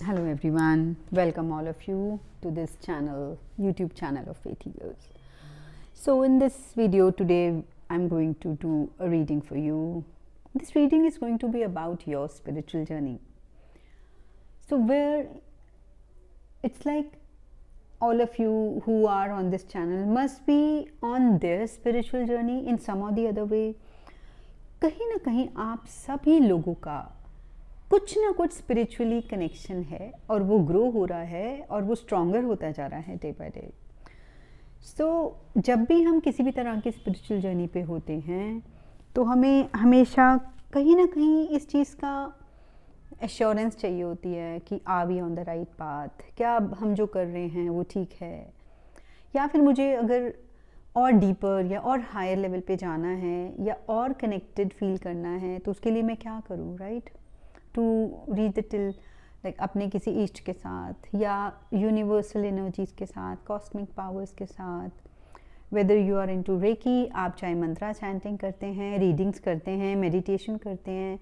Hello everyone, welcome all of you to this channel, YouTube channel of Faith Healers. So in this video today, I'm going to do a reading for you. This reading is going to be about your spiritual journey. So where it's like all of you who are on this channel must be on their spiritual journey in some or the other way. कहीं ना कहीं आप सभी लोगों का कुछ ना कुछ स्पिरिचुअली कनेक्शन है और वो ग्रो हो रहा है और वो स्ट्रॉन्गर होता जा रहा है डे बाय डे. सो जब भी हम किसी भी तरह की स्पिरिचुअल जर्नी पे होते हैं तो हमें हमेशा कहीं ना कहीं इस चीज़ का एश्योरेंस चाहिए होती है कि are we on the right path, क्या हम जो कर रहे हैं वो ठीक है, या फिर मुझे अगर और डीपर या और हायर लेवल पे जाना है या और कनेक्टेड फील करना है तो उसके लिए मैं क्या करूँ, right? To reach the till like अपने किसी इष्ट के साथ या यूनिवर्सल एनर्जीज के साथ, कॉस्मिक पावर्स के साथ, whether you are into reiki, आप चाहे मंत्रा चैंटिंग करते हैं, रीडिंग्स करते हैं, मेडिटेशन करते हैं,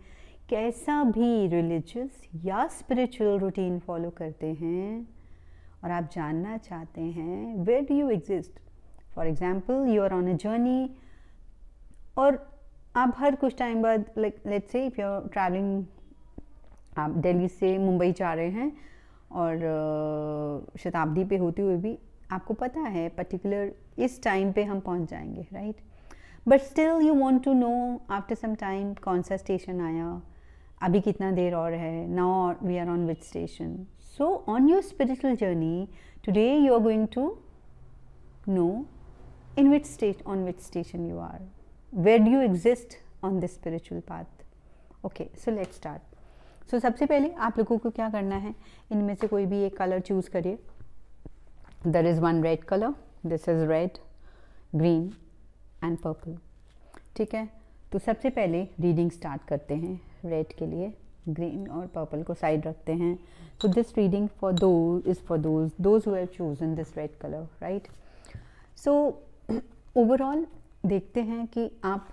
कैसा भी रिलीजियस या स्पिरिचुअल रूटीन फॉलो करते हैं और आप जानना चाहते हैं where do you exist. For example you are on a journey और आप हर कुछ टाइम बाद like let's say if you are traveling, आप दिल्ली से मुंबई जा रहे हैं और शताब्दी पे होते हुए भी आपको पता है पर्टिकुलर इस टाइम पे हम पहुंच जाएंगे, right? But still you want to know after some time कौन सा स्टेशन आया, अभी कितना देर और है, now we are on which station. So on your spiritual journey today you are going to know in which state, on which station you are, where do you exist on this spiritual path. Okay, so let's start. So सबसे पहले आप लोगों को क्या करना है, इनमें से कोई भी एक कलर चूज़ करिए. There is one red color, this is red, green and purple. ठीक है, तो सबसे पहले रीडिंग स्टार्ट करते हैं. रेड के लिए ग्रीन और पर्पल को साइड रखते हैं. तो this reading for those who have chosen this red colour, right? So overall देखते हैं कि आप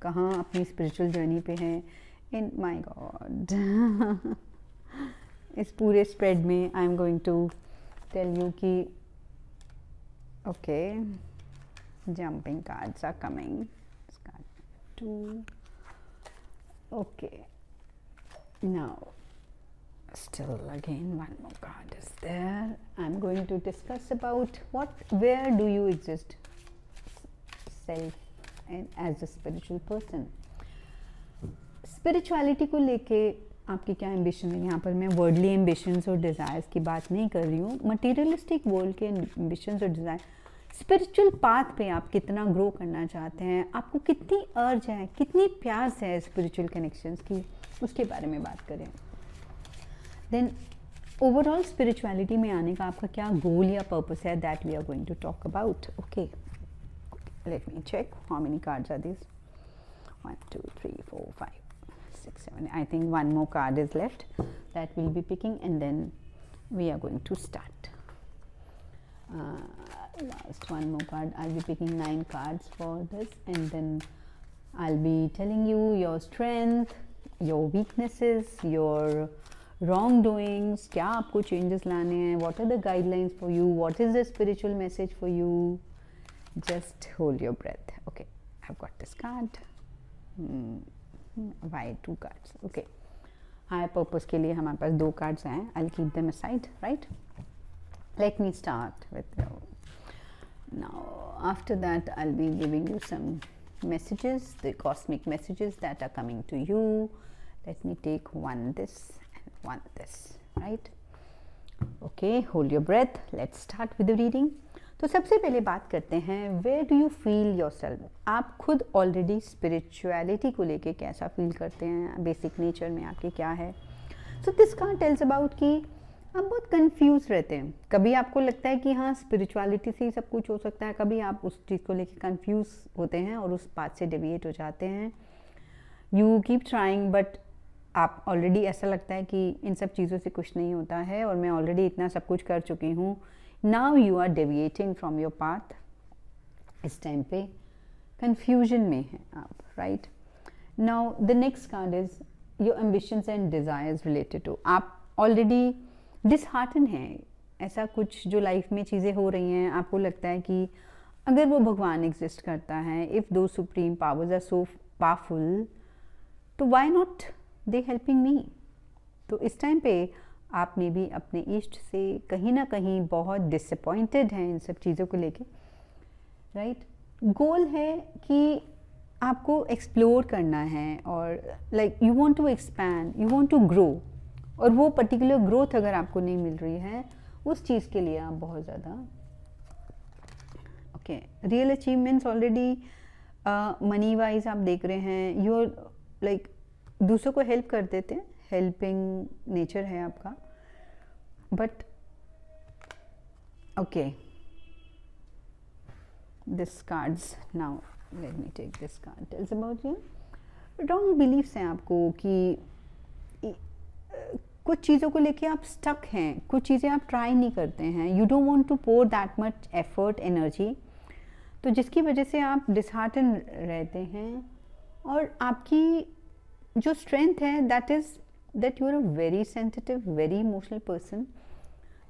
कहाँ अपनी स्पिरिचुअल जर्नी पे हैं. इन माय गॉड इस पूरे स्प्रेड में I am going to tell you कि okay, jumping cards are coming. Two okay, now still again one more card is there. I'm going to discuss about where do you exist self and as a spiritual person. Spirituality को लेके आपकी क्या ambition है. यहाँ पर मैं worldly ambitions और desires की बात नहीं कर रही हूँ, मटेरियलिस्टिक वर्ल्ड के एम्बिशंस और डिज़ायर. स्पिरिचुअल पाथ पे आप कितना ग्रो करना चाहते हैं, आपको कितनी अर्ज है, कितनी प्यास है स्पिरिचुअल कनेक्शंस की, उसके बारे में बात करें. देन ओवरऑल स्पिरिचुअलिटी में आने का आपका क्या गोल या पर्पस है, that we are going to talk about. Okay, let me check how many cards are this. 1 2 3 4 5 6 7. I think one more card is left that we'll be picking and then we are going to start. Last one more card. I'll be picking 9 cards for this and then I'll be telling you your strength, your weaknesses, your wrongdoings, क्या आपको changes लाने हैं, what are the guidelines for you, what is the spiritual message for you. Just hold your breath. Okay, I've got this card. Why 2 cards? Okay, higher purpose के लिए हमारे पास 2 cards हैं. I'll keep them aside, right? Let me start with now. After that, I'll be giving you some messages, the cosmic messages that are coming to you. Let me take one this and one this, right? Okay, hold your breath. Let's start with the reading. तो सबसे पहले बात करते हैं, where do you feel yourself. आप खुद already spirituality को लेके कैसा फील करते हैं, बेसिक नेचर में आपके क्या है. So this card tells about कि आप बहुत कंफ्यूज रहते हैं. कभी आपको लगता है कि हाँ स्पिरिचुअलिटी से ही सब कुछ हो सकता है, कभी आप उस चीज़ को लेके कंफ्यूज होते हैं और उस बात से डेविएट हो जाते हैं. यू कीप ट्राइंग बट आप ऑलरेडी ऐसा लगता है कि इन सब चीज़ों से कुछ नहीं होता है और मैं ऑलरेडी इतना सब कुछ कर चुकी हूँ. Now you are deviating from your path. इस टाइम पे कंफ्यूजन में हैं आप, right? Now the next card is your ambitions and desires related to. आप ऑलरेडी डिसहार्टन हैं, ऐसा कुछ जो लाइफ में चीज़ें हो रही हैं, आपको लगता है कि अगर वो भगवान एग्जिस्ट करता है, इफ़ दो supreme powers are so powerful, तो why not they helping me. तो इस टाइम पे आप में भी अपने इष्ट से कहीं ना कहीं बहुत डिसअपॉइंटेड हैं इन सब चीज़ों को लेके, राइट। गोल है कि आपको एक्सप्लोर करना है और like you want to expand, you want to grow, और वो पर्टिकुलर ग्रोथ अगर आपको नहीं मिल रही है उस चीज़ के लिए आप बहुत ज़्यादा real achievements already money wise आप देख रहे हैं, यू आर लाइक दूसरों को हेल्प कर देते हैं, हेल्पिंग नेचर है आपका, but okay this cards now let me take this card tells about you. Wrong beliefs हैं आपको कि कुछ चीज़ों को लेके आप स्टक हैं, कुछ चीज़ें आप ट्राई नहीं करते हैं, you don't want to pour that much effort energy, तो जिसकी वजह से आप डिसहार्टन रहते हैं। और आपकी जो स्ट्रेंथ है that is that you are a very sensitive, very emotional person.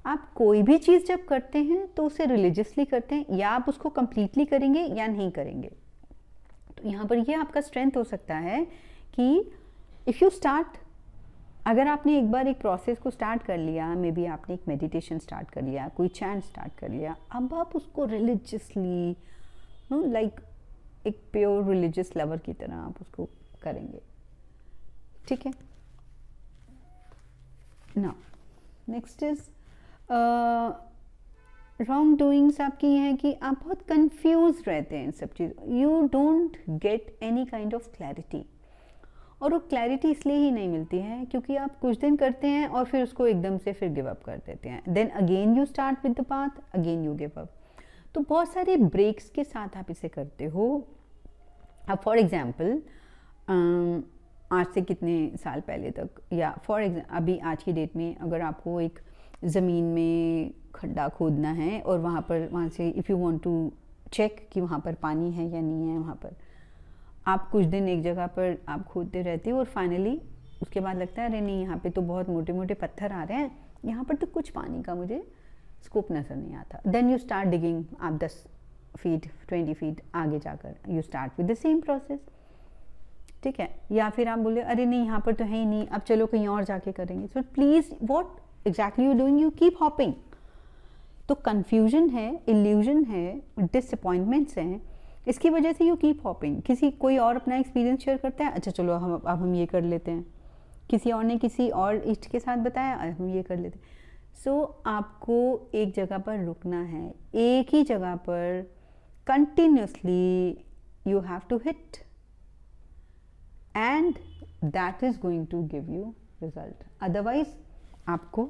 आप कोई भी चीज़ जब करते हैं तो उसे रिलीजियसली करते हैं, या आप उसको कंप्लीटली करेंगे या नहीं करेंगे। तो यहाँ पर ये आपका स्ट्रेंथ हो सकता है कि इफ़ यू स्टार्ट, अगर आपने एक बार एक प्रोसेस को स्टार्ट कर लिया, मे बी आपने एक मेडिटेशन स्टार्ट कर लिया, कोई चैंट स्टार्ट कर लिया, अब आप उसको रिलीजियसली लाइक एक प्योर रिलीजियस लवर की तरह आप उसको करेंगे, ठीक है। Now next is wrong doings आपकी ये है कि आप बहुत कंफ्यूज रहते हैं इन सब चीज़, you don't get any kind of clarity, और वो क्लैरिटी इसलिए ही नहीं मिलती है क्योंकि आप कुछ दिन करते हैं और फिर उसको एकदम से फिर गिव अप कर देते हैं, then again you start with the path, again you give up. तो बहुत सारे ब्रेक्स के साथ आप इसे करते हो। अब फॉर एग्जाम्पल आज से कितने साल पहले तक, या फॉर एग्जाम्पल अभी आज की डेट में अगर आपको एक ज़मीन में खड्डा खोदना है और वहाँ से if you want to check कि वहाँ पर पानी है या नहीं है, वहाँ पर आप कुछ दिन एक जगह पर आप खोदते रहते हो और फाइनली उसके बाद लगता है अरे नहीं यहाँ पे तो बहुत मोटे मोटे पत्थर आ रहे हैं, यहाँ पर तो कुछ पानी का मुझे स्कोप नज़र नहीं आता। देन यू स्टार्ट डिगिंग, आप 10 फीट 20 फीट आगे जाकर you start with the same process, ठीक है। या फिर आप बोले अरे नहीं यहाँ पर तो है ही नहीं, अब चलो कहीं और जाके करेंगे। So please what exactly you doing, you keep hopping. तो कन्फ्यूजन है, इल्यूजन है, डिसअपॉइंटमेंट्स हैं, इसकी वजह से यू कीप हॉपिंग। किसी कोई और अपना एक्सपीरियंस शेयर करता है, अच्छा चलो हम ये कर लेते हैं, किसी और ने किसी और इष्ट के साथ बताया, हम ये कर लेते हैं। सो आपको एक जगह पर रुकना है, एक ही जगह पर continuously you have to hit and that is going to give you result. Otherwise आपको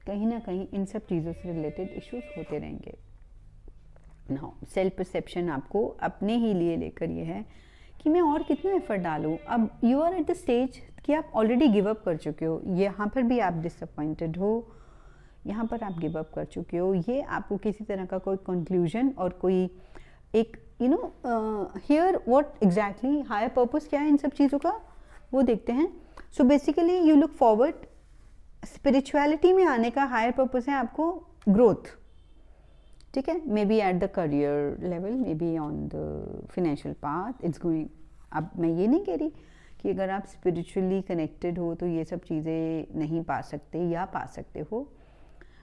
कहीं ना कहीं इन सब चीज़ों से रिलेटेड इश्यूज होते रहेंगे। नाउ सेल्फ परसेप्शन आपको अपने ही लिए लेकर ये है कि मैं और कितना एफर्ट डालूँ। अब you are at the stage कि आप ऑलरेडी गिव अप कर चुके हो, यहाँ पर भी आप डिसअपॉइंटेड हो, यहाँ पर आप गिव अप कर चुके हो, ये आपको किसी तरह का कोई कंक्लूजन और कोई एक you know here what exactly higher purpose क्या है इन सब चीज़ों का वो देखते हैं। So basically you look forward, spirituality में आने का हायर पर्पस है आपको ग्रोथ, ठीक है। May be at the career level, may be on the financial path, it's going. अब मैं ये नहीं कह रही कि अगर आप स्पिरिचुअली कनेक्टेड हो तो ये सब चीज़ें नहीं पा सकते या पा सकते हो,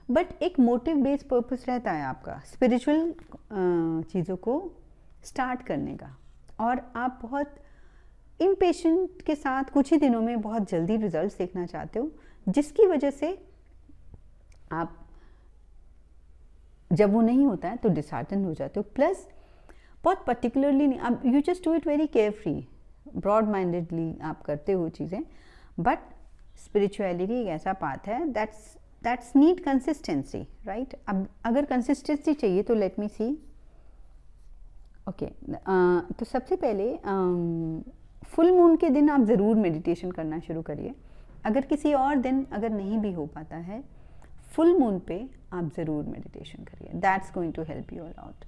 बट एक मोटिव बेस्ड पर्पस रहता है आपका स्पिरिचुअल चीज़ों को स्टार्ट करने का, और आप बहुत इम्पेशेंट के साथ कुछ ही दिनों में बहुत जल्दी रिजल्ट्स देखना चाहते हो, जिसकी वजह से आप जब वो नहीं होता है तो डिसहार्टन हो जाते हो। प्लस बहुत पर्टिकुलरली नहीं, अब you just do it very carefree, broad mindedly आप करते हो चीज़ें, बट स्पिरिचुअलिटी एक ऐसा पाथ है दैट्स नीड कंसिस्टेंसी, राइट। अब अगर कंसिस्टेंसी चाहिए तो लेट मी सी, ओके। तो सबसे पहले फुल मून के दिन आप ज़रूर मेडिटेशन करना शुरू करिए। अगर किसी और दिन अगर नहीं भी हो पाता है, फुल मून पे आप ज़रूर मेडिटेशन करिए, that's going to help you out.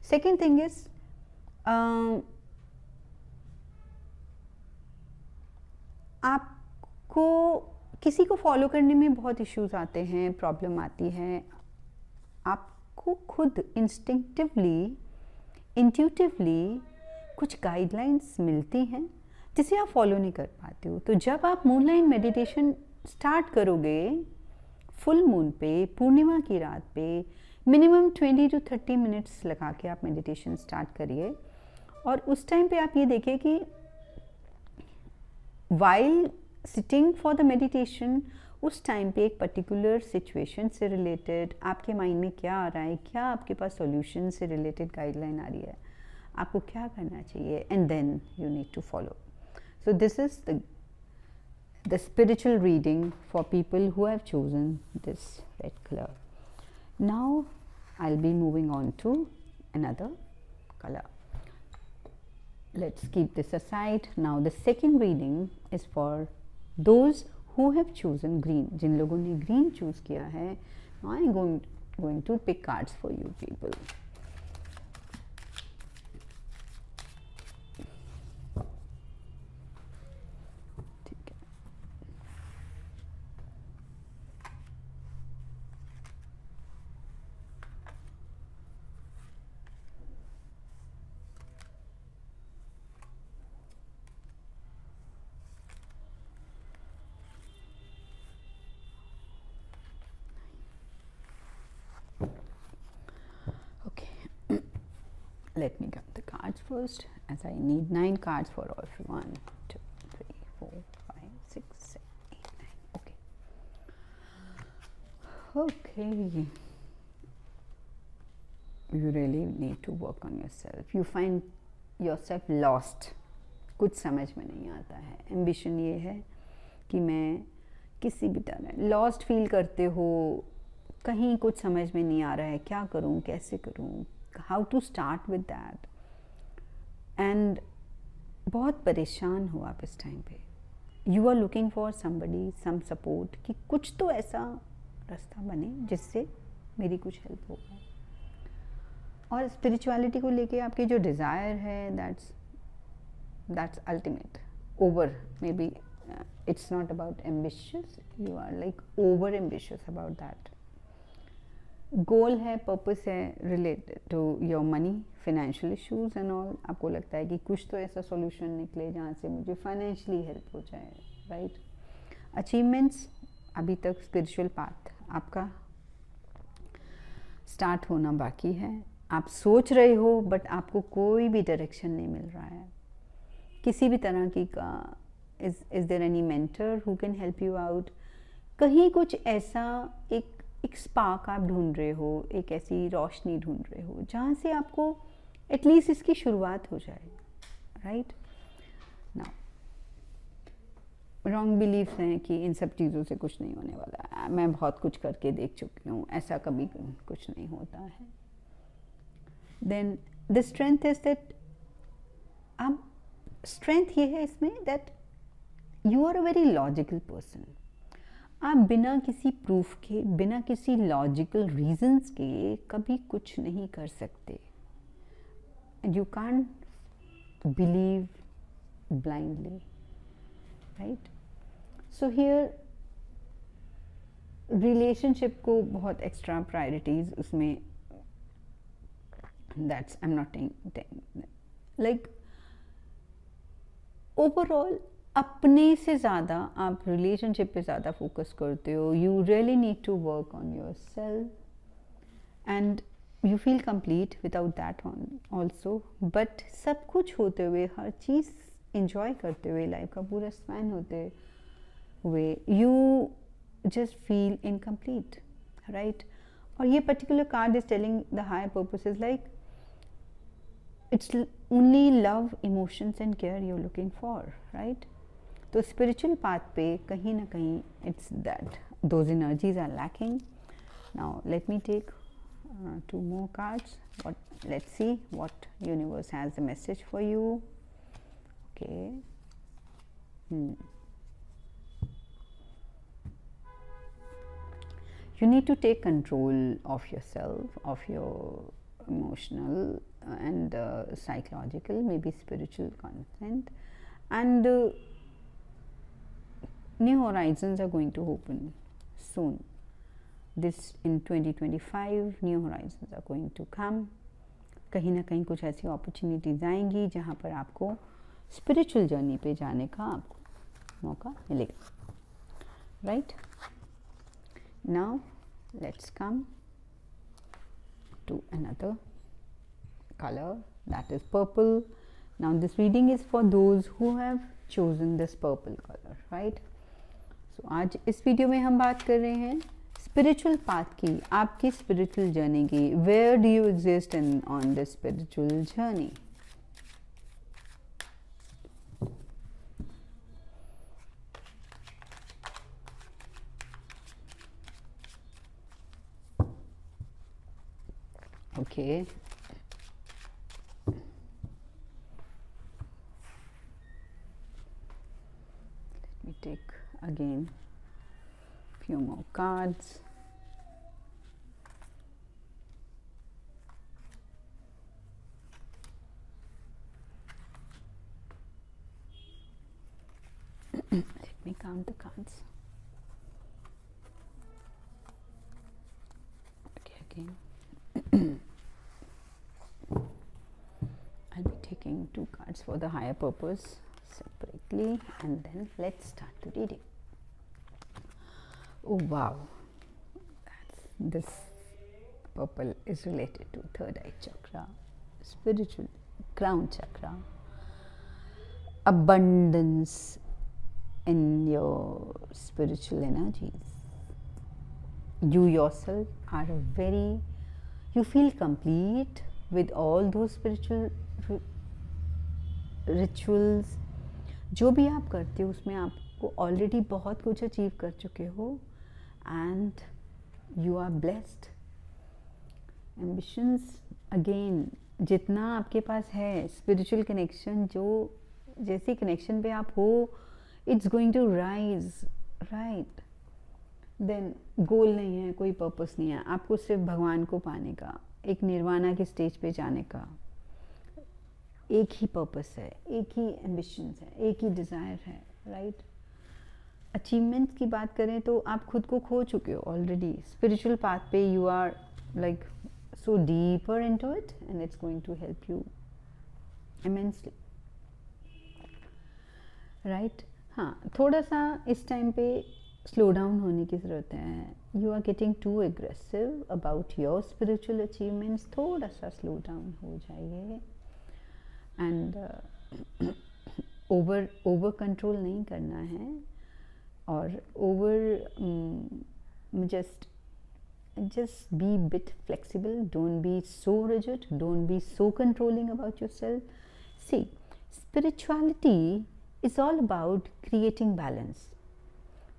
Second thing is आपको किसी को फॉलो करने में बहुत इश्यूज आते हैं, प्रॉब्लम आती है, आपको खुद इंस्टिंक्टिवली, इंट्यूटिवली कुछ गाइडलाइंस मिलती हैं जिसे आप फॉलो नहीं कर पाते हो। तो जब आप मूनलाइट मेडिटेशन स्टार्ट करोगे फुल मून पे, पूर्णिमा की रात पे, मिनिमम 20 to 30 मिनट्स लगा के आप मेडिटेशन स्टार्ट करिए। और उस टाइम पे आप ये देखिए कि while sitting for the meditation, उस टाइम पे एक पर्टिकुलर सिचुएशन से रिलेटेड आपके माइंड में क्या आ रहा है, क्या आपके पास सॉल्यूशन से रिलेटेड गाइडलाइन आ रही है, आपको क्या करना चाहिए, and then you need to follow. So this is the spiritual reading for people who have chosen this red color. Now I'll be moving on to another color. Let's keep this aside. Now the second reading is for those who have chosen green. जिन लोगों ने green choose किया है, I'm going to pick cards for you people. Let me get the cards first, as I need 9 cards for all of you. 1, 2, 3, 4, 5, 6, 7, 8, 9. Okay. You really need to work on yourself. You find yourself lost. कुछ समझ में नहीं आता है। Ambition ये है कि मैं किसी भी तरह लॉस्ट फील करते हो, कहीं कुछ समझ में नहीं आ रहा है, क्या करूँ, कैसे करूँ, how to start with that, and बहुत परेशान हो आप इस टाइम पे। You are looking for somebody, some support, कि कुछ तो ऐसा रास्ता बने जिससे मेरी कुछ हेल्प होगा। और स्पिरिचुअलिटी को लेके आपकी जो डिज़ायर है, that's ultimate, over, may be it's not about ambitious, you are like over ambitious about that. Goal है, पर्पस है related to your money, financial issues and all. आपको लगता है कि कुछ तो ऐसा सॉल्यूशन निकले जहाँ से मुझे फाइनेंशियली हेल्प हो जाए, राइट। अचीवमेंट्स, अभी तक स्पिरिचुअल पाथ आपका स्टार्ट होना बाकी है। आप सोच रहे हो बट आपको कोई भी डायरेक्शन नहीं मिल रहा है किसी भी तरह की का। Is there any mentor who can help you out? कहीं कुछ ऐसा एक स्पार्क आप ढूंढ रहे हो, एक ऐसी रोशनी ढूंढ रहे हो जहाँ से आपको एटलीस्ट इसकी शुरुआत हो जाए, राइट। नाउ रॉन्ग बिलीफ्स हैं कि इन सब चीज़ों से कुछ नहीं होने वाला, मैं बहुत कुछ करके देख चुकी हूँ, ऐसा कभी कुछ नहीं होता है। Then the strength is that, अब स्ट्रेंथ ये है इसमें that you are a very logical person. आप बिना किसी प्रूफ के, बिना किसी लॉजिकल रीजंस के कभी कुछ नहीं कर सकते। You can't believe blindly, right. So here relationship को बहुत एक्स्ट्रा प्रायोरिटीज उसमें, that's I am not like overall अपने से ज़्यादा आप रिलेशनशिप पे ज़्यादा फोकस करते हो। You really need to work on your self and you feel complete without that also. But सब कुछ होते हुए, हर चीज़ इंजॉय करते हुए, लाइफ का पूरा स्पैन होते हुए, you just feel incomplete, right. और ये particular card is telling the higher purpose is like it's only love, emotions and care you're looking for, right? तो spiritual path पे कहीं ना कहीं it's that those energies are lacking. Now let me take 2 more cards. Let's see what universe has the message for you. Okay. You need to take control of yourself, of your emotional and psychological, maybe spiritual content, and new horizons are going to open soon. This in 2025 new horizons are going to come. कहीं ना कहीं कुछ ऐसी opportunities आएंगी जहाँ पर आपको spiritual journey पे जाने का आपको मौका मिलेगा. Right now let's come to another color, that is purple. Now this reading is for those who have chosen this purple color, right? So आज इस वीडियो में हम बात कर रहे हैं स्पिरिचुअल पाथ की, आपकी स्पिरिचुअल जर्नी की. Where do you exist in on this spiritual journey? Okay. Take again few more cards. Let me count the cards. Okay, again. I'll be taking 2 cards for the higher purpose separately, and then let's start the reading. Oh wow, this purple is related to third eye chakra, spiritual crown chakra, abundance in your spiritual energies. You yourself are you feel complete with all those spiritual rituals. जो भी आप करते हो उसमें आपको already बहुत कुछ achieve कर चुके हो, and you are blessed. Ambitions again जितना आपके पास है, स्पिरिचुअल कनेक्शन जो जैसे कनेक्शन पे आप हो, it's going to rise, right. Then goal नहीं है, कोई पर्पस नहीं है, आपको सिर्फ भगवान को पाने का, एक निर्वाणा के स्टेज पे जाने का एक ही पर्पस है, एक ही एम्बिशंस है, एक ही डिज़ायर है, राइट. अचीवमेंट्स की बात करें तो आप खुद को खो चुके हो ऑलरेडी. स्पिरिचुअल पाथ पे you are like so deeper into it, and it's going to help you immensely, right. हाँ, थोड़ा सा इस टाइम पे स्लो डाउन होने की ज़रूरत है. You are getting too aggressive about your spiritual achievements. थोड़ा सा स्लो डाउन हो जाइए, एंड ओवर कंट्रोल नहीं करना है, और just be bit flexible, don't be so rigid, don't be so controlling about yourself. See, spirituality is all about creating balance.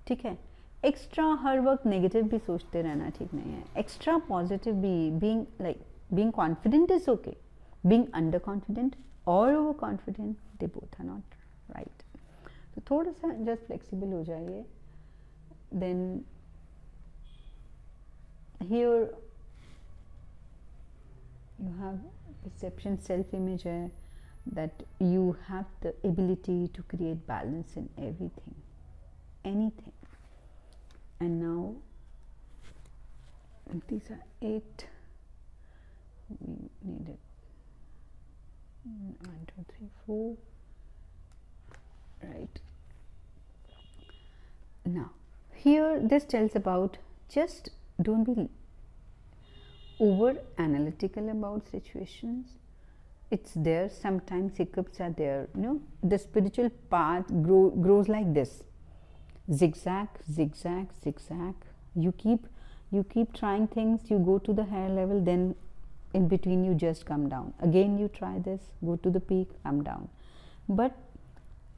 ठीक है, एक्स्ट्रा हर वक्त नेगेटिव भी सोचते रहना ठीक नहीं है, एक्स्ट्रा पॉजिटिव भी. being confident is okay, being underconfident or overconfident, they both are not right. तो थोड़ा सा जस्ट फ्लेक्सिबल हो जाइए. Then here you have perception, self image है, that you have the ability to create balance in everything, anything. And now these are 8. We needed 1, 2, 3, 4. Right. Now here this tells about, just don't be over analytical about situations. It's there, sometimes hiccups are there, you know. The spiritual path grows like this, zigzag, zigzag, zigzag. You keep trying things, you go to the higher level, then in between you just come down. Again you try this, go to the peak, come down. But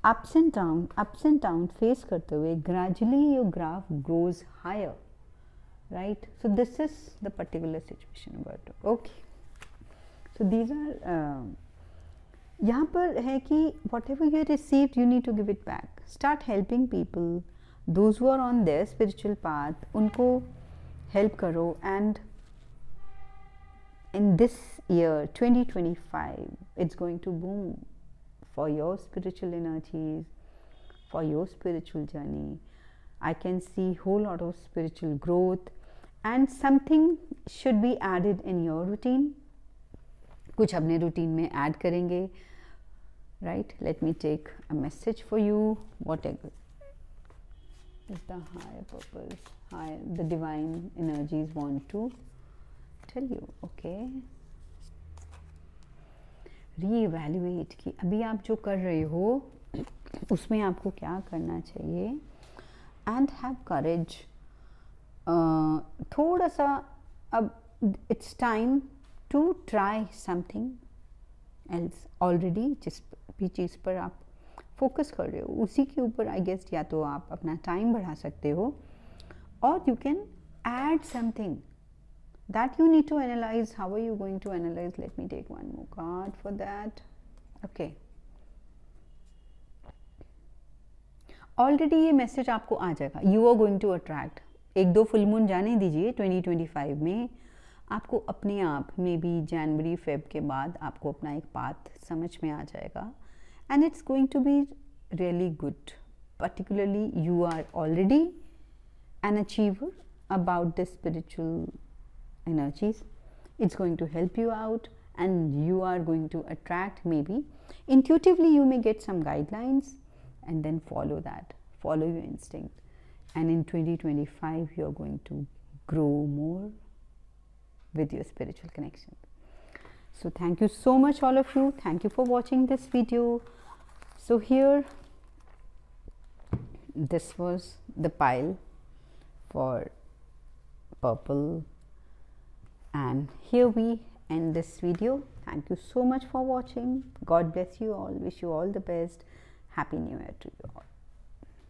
ups and down face करते हुए gradually your graph grows higher, right? So this is the particular situation about it. Okay, so these are यहाँ पर है कि whatever you received you need to give it back. Start helping people, those who are on their spiritual path, उनको help करो. And in this year 2025 it's going to boom for your spiritual energies, for your spiritual journey. I can see whole lot of spiritual growth, and something should be added in your routine. कुछ अपने routine में add करेंगे, right? Let me take a message for you. Whatever is the higher purpose, the divine energies want to tell you. Okay, re-evaluate की अभी आप जो कर रहे हो उसमें आपको क्या करना चाहिए, एंड हैव करेज. थोड़ा सा अब it's time to try something else. Already जिस भी चीज़ पर आप फोकस कर रहे हो उसी के ऊपर आई गेस या तो आप अपना टाइम बढ़ा सकते हो, और you can add something that you need to analyze. How are you going to analyze? Let me take one more card for that. Okay, already ये मैसेज आपको आ जाएगा. You are going to attract. एक दो full moon जाने दीजिए 2025 में, आपको अपने आप मे बी जनवरी फेब के बाद आपको अपना एक पाथ समझ में आ जाएगा, and it's going to be really good. Particularly you are already an achiever about the spiritual energies. It's going to help you out, and you are going to attract, maybe intuitively you may get some guidelines, and then follow that, follow your instinct, and in 2025 you are going to grow more with your spiritual connection. So thank you so much all of you. Thank you for watching this video. So here this was the pile for purple, and here we end this video. Thank you so much for watching. God bless you all. Wish you all the best. Happy New Year to you all.